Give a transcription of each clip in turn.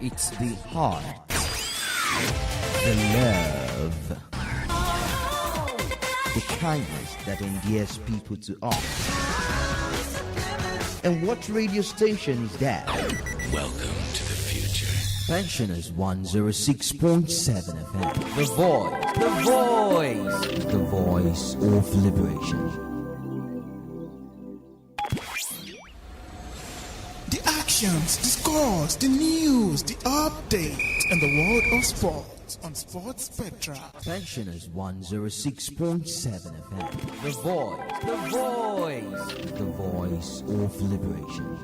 It's the heart, the love, the kindness that endears people to us. And what radio station is that? Welcome to the future. Pensioners 106.7 FM. The voice of liberation. The actions, the scores, the news, the updates, and the world of sports on Sports Spectra. Pensioners 106.7 FM. The voice of liberation.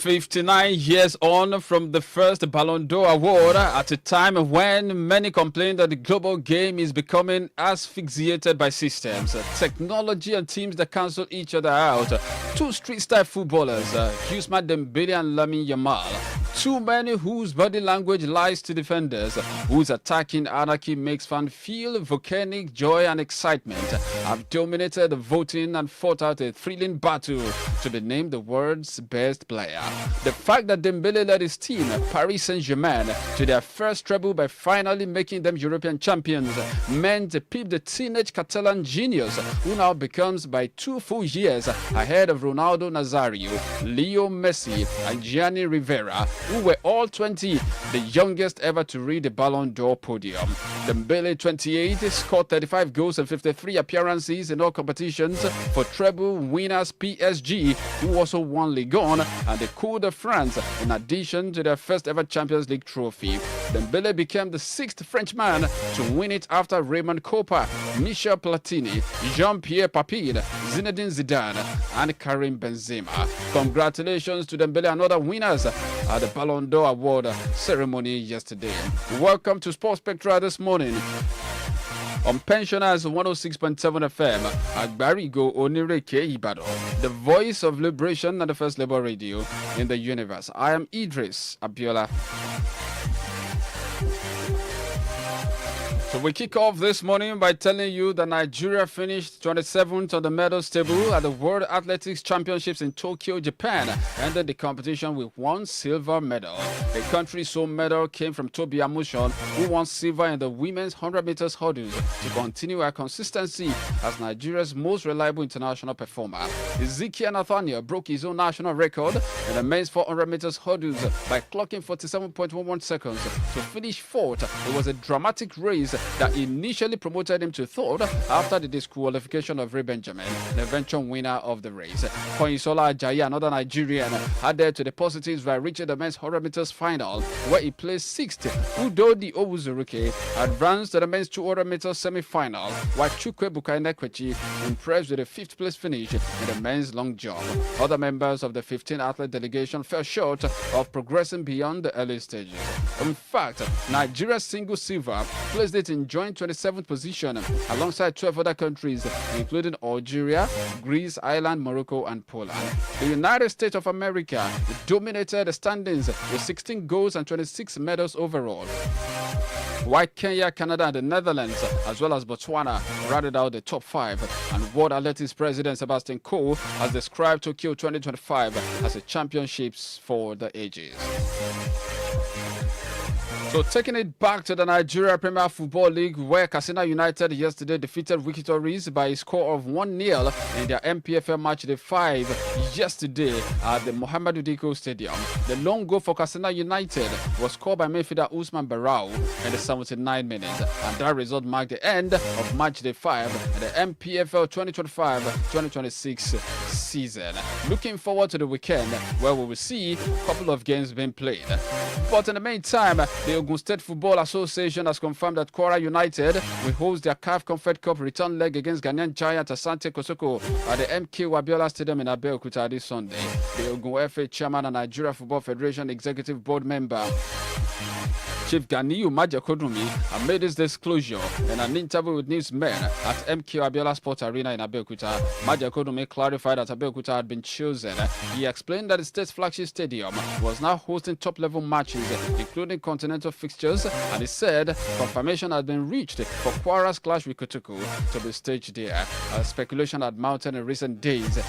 "59 years on from the first Ballon d'Or award, at a time when many complain that the global game is becoming asphyxiated by systems, technology, and teams that cancel each other out. Two street-style footballers, Ousmane Dembele and Lamine Yamal, too many whose body language lies to defenders, whose attacking anarchy makes fans feel volcanic joy and excitement, have dominated the voting and fought out a thrilling battle to be named the world's best player. The fact that Dembele led his team, Paris Saint-Germain, to their first treble by finally making them European champions meant to peep the teenage Catalan genius, who now becomes by 2 full years ahead of Ronaldo Nazario, Leo Messi, and Gianni Rivera, who were all 20, the youngest ever to reach the Ballon d'Or podium. Dembele, 28, scored 35 goals and 53 appearances in all competitions for treble winners PSG, who also won Ligue 1 and the Coupe de France, in addition to their first ever Champions League trophy. Dembele became the 6th Frenchman to win it after Raymond Kopa, Michel Platini, Jean-Pierre Papin, Zinedine Zidane, and Karim Benzema. Congratulations to Dembele and other winners at the Ballon d'Or award ceremony yesterday. Welcome to Sports Spectra this morning on Pensioners 106.7 FM at Barigo Onireke Ibadan, the voice of liberation and the first labor radio in the universe. I am EEDRIS ABIOLA. So we kick off this morning by telling you that Nigeria finished 27th on the medals table at the World Athletics Championships in Tokyo, Japan, ended the competition with 1 silver medal. The country's sole medal came from Tobi Amushon, who won silver in the women's 100 meters hurdles to continue her consistency as Nigeria's most reliable international performer. Ezekiel Nathaniel broke his own national record in the men's 400 meters hurdles by clocking 47.11 seconds to finish 4th. It was a dramatic race that initially promoted him to 3rd after the disqualification of Ray Benjamin, the eventual winner of the race. Koinsola Ajayi, another Nigerian, added to the positives by reaching the men's 100 meters final, where he placed 6th. Udodi Owuzuruke advanced to the men's 200 meters semi-final, while Chukwe Bukainekwechi impressed with a 5th place finish in the men's long jump. Other members of the 15-athlete delegation fell short of progressing beyond the early stages. In fact, Nigeria's single silver placed it in joint 27th position alongside 12 other countries, including Algeria, Greece, Ireland, Morocco, and Poland. The United States of America dominated the standings with 16 goals and 26 medals overall, while Kenya, Canada, and the Netherlands, as well as Botswana, rounded out the top 5. And World Athletics President Sebastian Coe has described Tokyo 2025 as a championships for the ages. So taking it back to the Nigeria Premier Football League, where Katsina United yesterday defeated Wiki Tories by a score of 1-0 in their MPFL match day 5 yesterday at the Muhammadu Diko Stadium. The lone goal for Katsina United was scored by midfielder Usman Barau in the 79th minute, and that result marked the end of match day 5 in the MPFL 2025-2026 season. Looking forward to the weekend, where we will see a couple of games being played. But in the meantime, the Ogun State Football Association has confirmed that Kwara United will host their CAF Confed Cup return leg against Ghanaian giant Asante Kosoko at the MK ABIOLA Stadium in Abeokuta this Sunday. The Ogun FA chairman and Nigeria Football Federation executive board member Chief Ganiyu Majakodumi made this disclosure in an interview with newsmen at MQ ABIOLA Sports Arena in Abeokuta. Majakodumi clarified that Abeokuta had been chosen. He explained that the state's flagship stadium was now hosting top-level matches, including continental fixtures, and he said confirmation had been reached for Kwara's clash with Kotoku to be staged there. Speculation had mounted in recent days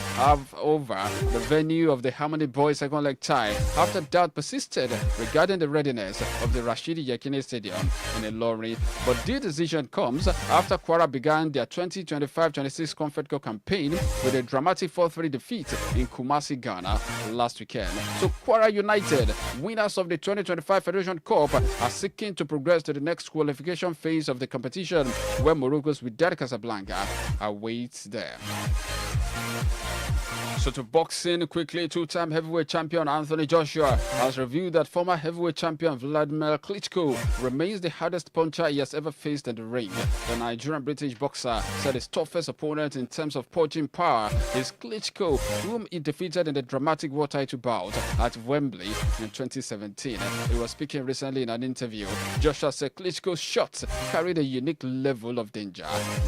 over the venue of the Harmony Boys second leg tie after doubt persisted regarding the readiness of the Rashidi Yekini Stadium in Ilorin. But the decision comes after Kwara began their 2025-26 Comfort Cup campaign with a dramatic 4-3 defeat in Kumasi, Ghana last weekend. So Kwara United, winners of the 2025 Federation Cup, are seeking to progress to the next qualification phase of the competition, where Morocco's Wydad Casablanca awaits them. So to boxing quickly, two-time heavyweight champion Anthony Joshua has revealed that former heavyweight champion Vladimir Klitschko remains the hardest puncher he has ever faced in the ring. The Nigerian-British boxer said his toughest opponent in terms of punching power is Klitschko, whom he defeated in the dramatic world title bout at Wembley in 2017. He was speaking recently in an interview. Joshua said Klitschko's shots carried a unique level of danger.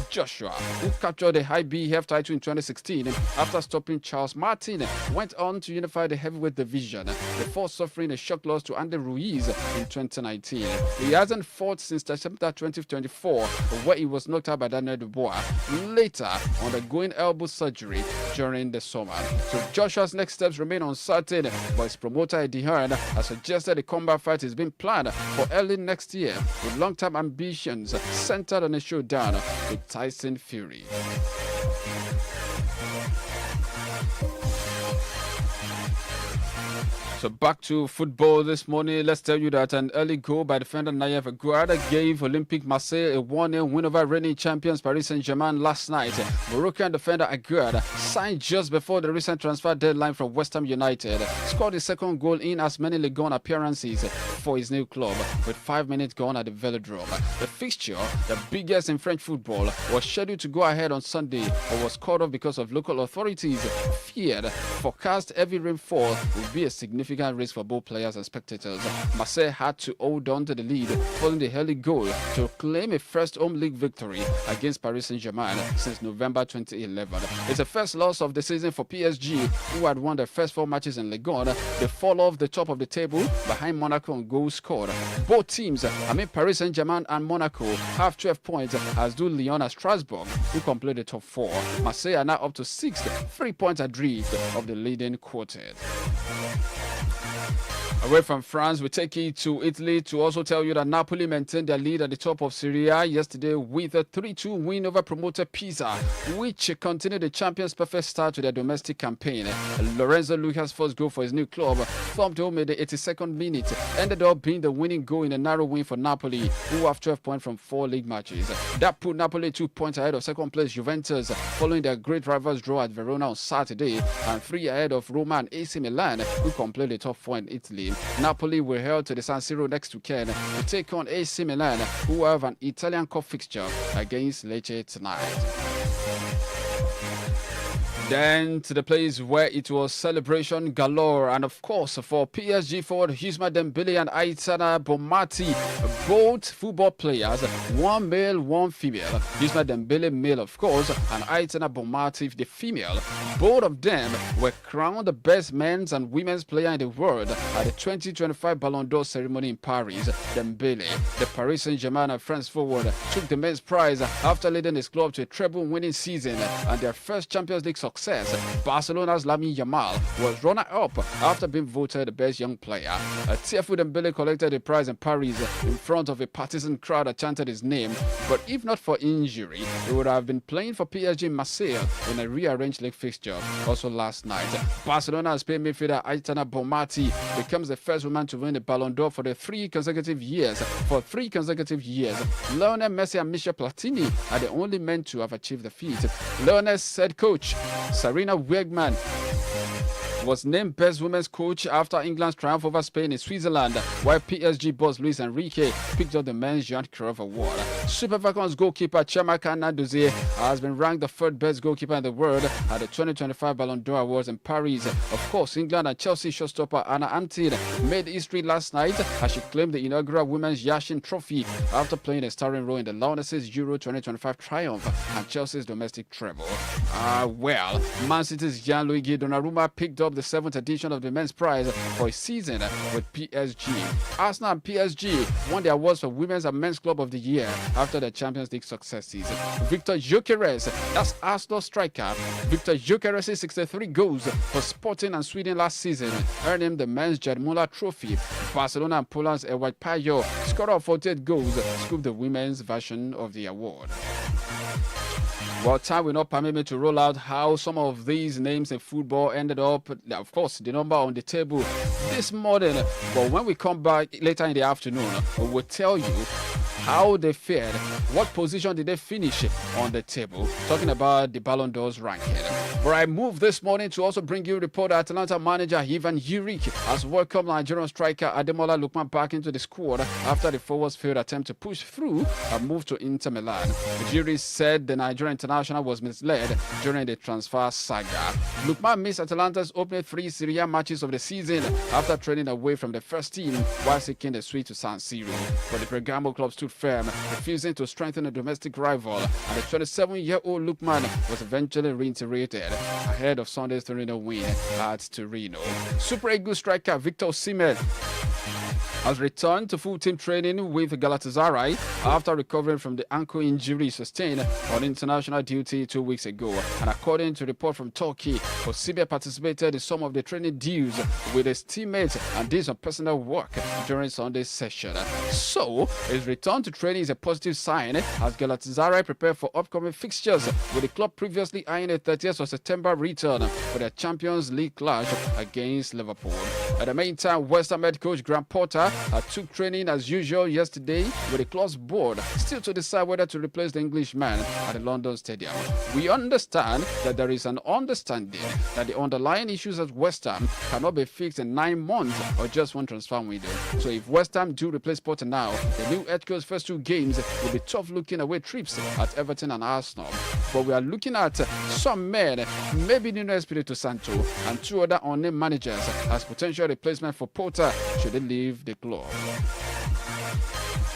Joshua, who captured the IBF title in 2016 after stopping Charles Martin, went on to unify the heavyweight division before suffering a shock loss to Andy Ruiz in 2019. He hasn't fought since December 2024, where he was knocked out by Daniel Dubois, later undergoing elbow surgery during the summer. So Joshua's next steps remain uncertain, but his promoter Eddie Hearn has suggested a combat fight is being planned for early next year, with long-term ambitions centered on a showdown with Tyson Fury. So back to football this morning. Let's tell you that an early goal by defender Nayev Aguada gave Olympique Marseille a 1-0 win over reigning champions Paris Saint-Germain last night. Moroccan defender Aguada, signed just before the recent transfer deadline from West Ham United, scored his second goal in as many Ligue 1 appearances for his new club, with 5 minutes gone at the Velodrome. The fixture, the biggest in French football, was scheduled to go ahead on Sunday, but was called off because of local authorities feared forecast heavy rainfall would be a significant risk for both players and spectators. Marseille had to hold on to the lead following the early goal to claim a first home league victory against Paris Saint-Germain since November 2011. It's the first loss of the season for PSG, who had won their first 4 matches in Ligue 1. They fall off the top of the table behind Monaco on goals scored. Both teams, Paris Saint-Germain and Monaco, have 12 points, as do Lyon and Strasbourg, who complete the top 4. Marseille are now up to 6th, 3 points adrift of the leading quartet. Away from France, we take it to Italy to also tell you that Napoli maintained their lead at the top of Serie A yesterday with a 3-2 win over promoter Pisa, which continued the champions' perfect start to their domestic campaign. Lorenzo Luca's first goal for his new club, thumped home in the 82nd minute, ended up being the winning goal in a narrow win for Napoli, who have 12 points from 4 league matches. That put Napoli 2 points ahead of second place Juventus, following their great rivals draw at Verona on Saturday, and 3 ahead of Roma and AC Milan, who complete the top 4 in Italy. Napoli will head to the San Siro next weekend to take on AC Milan, who have an Italian Cup fixture against Lecce tonight. Then to the place where it was celebration galore, and of course for PSG forward Ousmane Dembele and Aitana Bonmati, both football players, one male, one female. Ousmane Dembele male, of course, and Aitana Bonmati the female. Both of them were crowned the best men's and women's player in the world at the 2025 Ballon d'Or ceremony in Paris. Dembele, the Paris Saint-Germain and France forward, took the men's prize after leading his club to a treble-winning season and their first Champions League success. Barcelona's Lamine Yamal was runner-up after being voted the best young player. Tearful Dembele collected the prize in Paris in front of a partisan crowd that chanted his name, but if not for injury, he would have been playing for PSG Marseille in a rearranged league fixture also last night. Barcelona's Spain midfielder Aitana Bonmati becomes the first woman to win the Ballon d'Or for 3 consecutive years. Lionel Messi and Michel Platini are the only men to have achieved the feat. Lionel's head coach Sarina Wiegman was named best women's coach after England's triumph over Spain in Switzerland, while PSG boss Luis Enrique picked up the men's Johan Cruyff Award. Super Falcons goalkeeper Chiamaka Nnadozie has been ranked the third best goalkeeper in the world at the 2025 Ballon d'Or Awards in Paris. Of course, England and Chelsea showstopper Anna Antin made history last night as she claimed the inaugural Women's Yashin Trophy after playing a starring role in the Lionesses' Euro 2025 triumph and Chelsea's domestic treble. Well, Man City's Gianluigi Donnarumma picked up the 7th edition of the men's prize for his season with PSG. Arsenal and PSG won the awards for Women's and Men's Club of the Year after their Champions League successes. Victor Gyökeres, that's Arsenal striker. Victor Gyökeres' 63 goals for Sporting and Sweden last season earned him the men's Gerd Müller Trophy. Barcelona and Poland's Edward Pajo, scorer of 48 goals, scooped the women's version of the award. Well, time will not permit me to roll out how some of these names in football ended up. Of course, the number on the table this morning. But when we come back later in the afternoon, we will tell you how they fared, what position did they finish on the table, talking about the Ballon d'Or's ranking. But I moved this morning to also bring you a report that Atalanta manager Ivan Juric has welcomed Nigerian striker Ademola Lookman back into the squad after the forward's failed attempt to push through and move to Inter Milan. Juric said the Nigerian international was misled during the transfer saga. Lookman missed Atalanta's opening 3 Serie A matches of the season after training away from the first team while seeking the switch to San Siro. But the Bergamo club stood firm, refusing to strengthen a domestic rival, and the 27-year-old Lookman was eventually reintegrated ahead of Sunday's 3-0 win at Torino. Super Eagles striker Victor Osimhen has returned to full-team training with Galatasaray after recovering from the ankle injury sustained on international duty 2 weeks ago. And according to a report from Turkey, Osimhen participated in some of the training deals with his teammates and did some personal work during Sunday's session. So, his return to training is a positive sign as Galatasaray prepare for upcoming fixtures, with the club previously eyeing a 30th of September return for their Champions League clash against Liverpool. At the meantime, West Ham head coach Graham Potter took training as usual yesterday with the club's board still to decide whether to replace the Englishman at the London Stadium. We understand that there is an understanding that the underlying issues at West Ham cannot be fixed in 9 months or just one transfer window. So if West Ham do replace Potter now, the new head coach's first 2 games will be tough looking away trips at Everton and Arsenal. But we are looking at some men, maybe Nuno Espirito Santo and 2 other unnamed managers as potential replacement for Potter should they leave the club.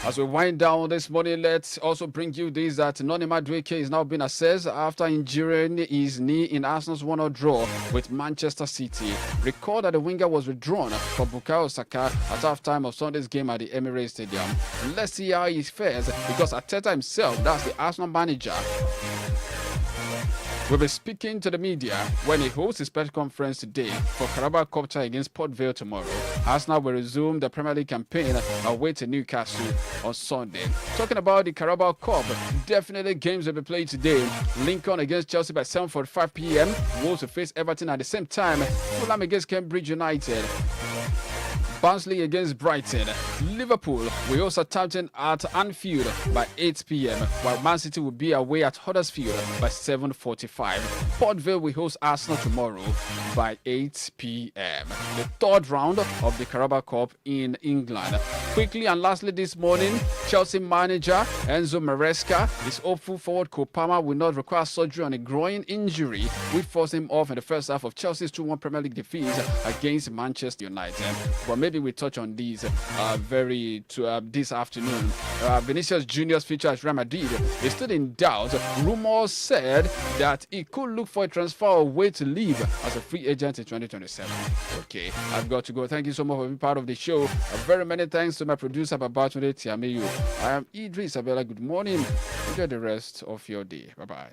As we wind down this morning, let's also bring you this that Noni Madueke is now being assessed after injuring his knee in Arsenal's 1-0 draw with Manchester City. Recall that the winger was withdrawn for Bukayo Saka at halftime of Sunday's game at the Emirates Stadium. Let's see how he fares, because Arteta himself, that's the Arsenal manager, will be speaking to the media when he hosts his press conference today for Carabao Cup tie against Port Vale tomorrow. Arsenal will resume the Premier League campaign away to Newcastle on Sunday. Talking about the Carabao Cup, definitely games will be played today. Lincoln against Chelsea by 7:45 p.m. Wolves will face Everton at the same time. Fulham against Cambridge United. Barnsley against Brighton. Liverpool will host Southampton at Anfield by 8 p.m. while Man City will be away at Huddersfield by 7:45. Port Vale will host Arsenal tomorrow by 8 p.m. The 3rd round of the Carabao Cup in England. Quickly and lastly this morning, Chelsea manager Enzo Maresca is hopeful forward Cole Palmer will not require surgery on a groin injury, which forced him off in the first half of Chelsea's 2-1 Premier League defeat against Manchester United. But maybe we touch on these this afternoon. Vinicius Junior's future at Real Madrid is still in doubt. Rumors said that he could look for a transfer away to leave as a free agent in 2027. Okay, I've got to go. Thank you so much for being part of the show. Very many thanks to my producer, Babatunde Tiameyu. I am Idris Abela. Good morning. Enjoy the rest of your day. Bye-bye.